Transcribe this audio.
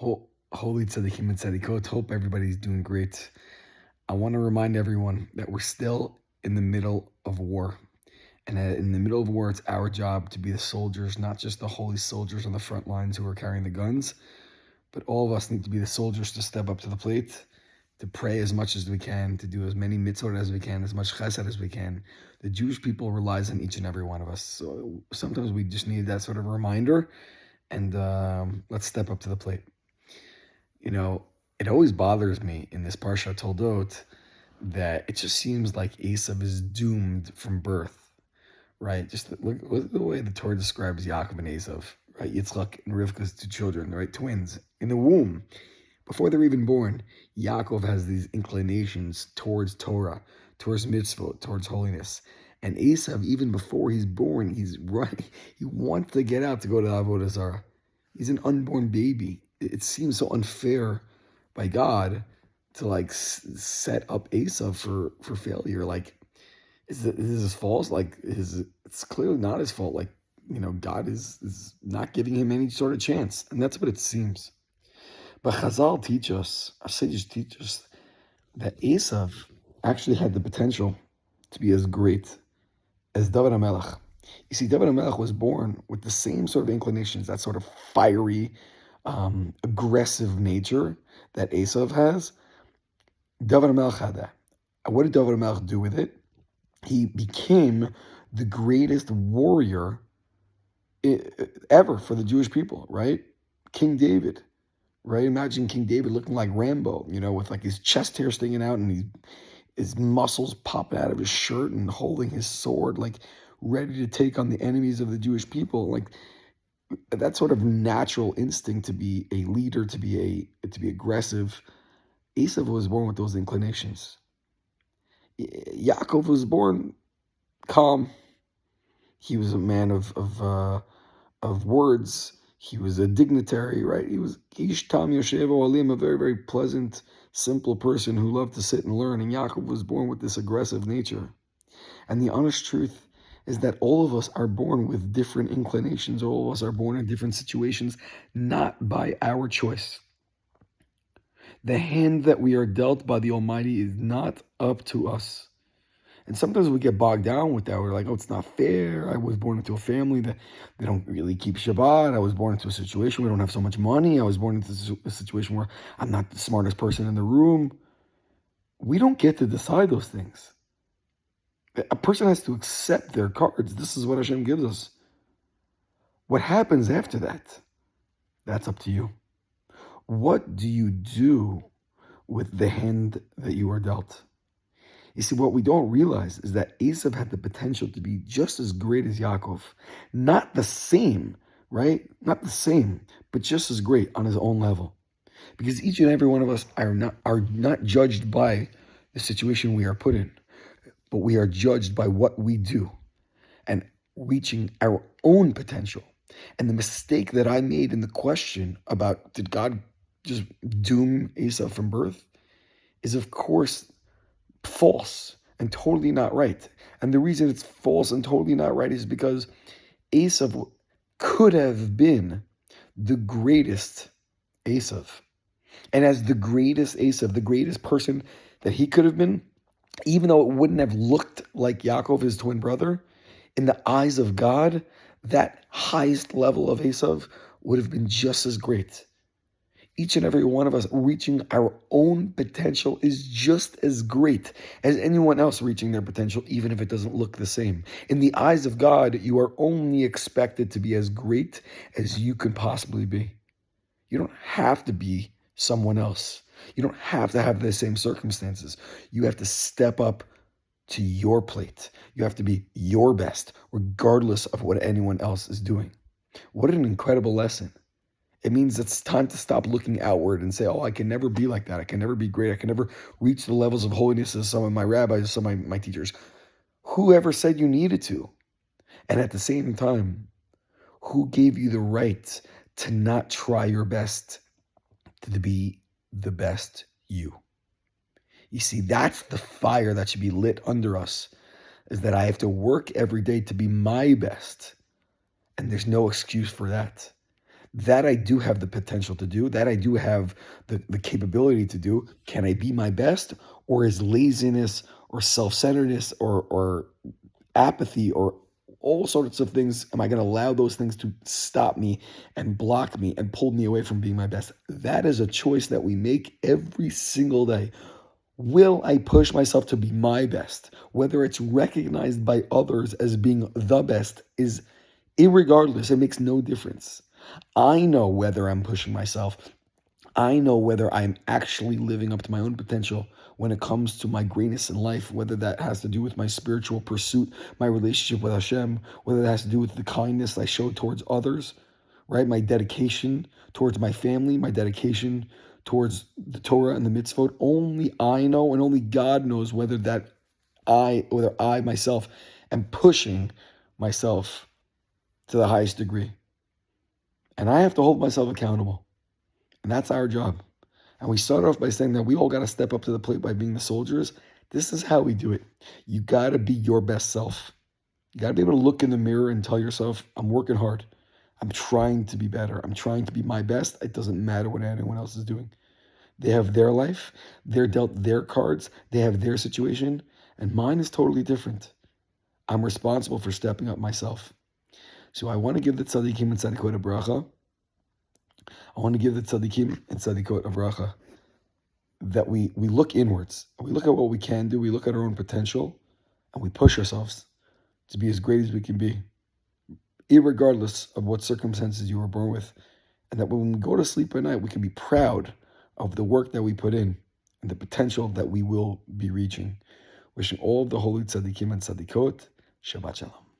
Holy tzaddikim and tzaddikot. Hope everybody's doing great. I want to remind everyone that we're still in the middle of war. And in the middle of war, it's our job to be the soldiers, not just the holy soldiers on the front lines who are carrying the guns, but all of us need to be the soldiers to step up to the plate, to pray as much as we can, to do as many mitzvot as we can, as much chesed as we can. The Jewish people relies on each and every one of us. So sometimes we just need that sort of reminder, and let's step up to the plate. It always bothers me in this Parsha Toldot that it just seems like Esav is doomed from birth, right? Just look at the way the Torah describes Yaakov and Esav, right? Yitzchak and Rivka's two children, right? Twins in the womb. Before they're even born, Yaakov has these inclinations towards Torah, towards mitzvot, towards holiness. And Esav, even before he's born, he's right. He wants to get out to go to Avodah Zarah. He's an unborn baby. It seems so unfair by God to set up Esav for failure. Is this his fault? It's clearly not his fault. God is not giving him any sort of chance, and that's what it seems. But Chazal teach us, our sages teach us, that Esav actually had the potential to be as great as David HaMelech. You see, David HaMelech was born with the same sort of inclinations, that sort of fiery, aggressive nature that Esav has. David HaMelech had that. And what did David HaMelech do with it? He became the greatest warrior ever for the Jewish people, right? King David, right? Imagine King David looking like Rambo, with his chest hair sticking out and his muscles popping out of his shirt and holding his sword, ready to take on the enemies of the Jewish people. That sort of natural instinct to be a leader, to be aggressive. Esav was born with those inclinations. Yaakov was born calm. He was a man of words. He was a dignitary, right? He was Ish Tam Yoshevo Alim, a very, very pleasant, simple person who loved to sit and learn. And Yaakov was born with this aggressive nature. And the honest truth is that all of us are born with different inclinations. All of us are born in different situations, not by our choice. The hand that we are dealt by the Almighty is not up to us. And sometimes we get bogged down with that. We're like, oh, it's not fair. I was born into a family that they don't really keep Shabbat. I was born into a situation where we don't have so much money. I was born into a situation where I'm not the smartest person in the room. We don't get to decide those things. A person has to accept their cards. This is what Hashem gives us. What happens after that? That's up to you. What do you do with the hand that you are dealt? You see, what we don't realize is that Esav had the potential to be just as great as Yaakov. Not the same, right? Not the same, but just as great on his own level. Because each and every one of us are not judged by the situation we are put in, but we are judged by what we do and reaching our own potential. And the mistake that I made in the question about did God just doom Esav from birth is, of course, false and totally not right. And the reason it's false and totally not right is because Esav could have been the greatest Esav. And as the greatest Esav, the greatest person that he could have been, even though it wouldn't have looked like Yaakov, his twin brother, in the eyes of God, that highest level of Esav would have been just as great. Each and every one of us reaching our own potential is just as great as anyone else reaching their potential, even if it doesn't look the same. In the eyes of God, you are only expected to be as great as you can possibly be. You don't have to be someone else. You don't have to have the same circumstances. You have to step up to your plate. You have to be your best, regardless of what anyone else is doing. What an incredible lesson. It means it's time to stop looking outward and say, oh, I can never be like that. I can never be great. I can never reach the levels of holiness as some of my rabbis, some of my teachers. Whoever said you needed to? And at the same time, who gave you the right to not try your best to be the best you? You see, that's the fire that should be lit under us, is that I have to work every day to be my best. And there's no excuse for that. That I do have the potential to do, that I do have the capability to do. Can I be my best? Or is laziness or self-centeredness or apathy or all sorts of things, am I going to allow those things to stop me and block me and pull me away from being my best? That is a choice that we make every single day. Will I push myself to be my best? Whether it's recognized by others as being the best is irregardless, it makes no difference. I know whether I'm pushing myself. I know whether I'm actually living up to my own potential when it comes to my greatness in life, whether that has to do with my spiritual pursuit, my relationship with Hashem, whether that has to do with the kindness I show towards others, right? My dedication towards my family, my dedication towards the Torah and the mitzvot. Only I know and only God knows whether I myself am pushing myself to the highest degree. And I have to hold myself accountable. And that's our job. And we started off by saying that we all got to step up to the plate by being the soldiers. This is how we do it. You got to be your best self. You got to be able to look in the mirror and tell yourself, I'm working hard. I'm trying to be better. I'm trying to be my best. It doesn't matter what anyone else is doing. They have their life. They're dealt their cards. They have their situation. And mine is totally different. I'm responsible for stepping up myself. So I want to give the tzaddikim and tzaddikot a bracha. I want to give the tzaddikim and tzaddikot a bracha that we look inwards. We look at what we can do. We look at our own potential. And we push ourselves to be as great as we can be, irregardless of what circumstances you were born with. And that when we go to sleep at night, we can be proud of the work that we put in and the potential that we will be reaching. Wishing all the holy tzaddikim and tzaddikot Shabbat Shalom.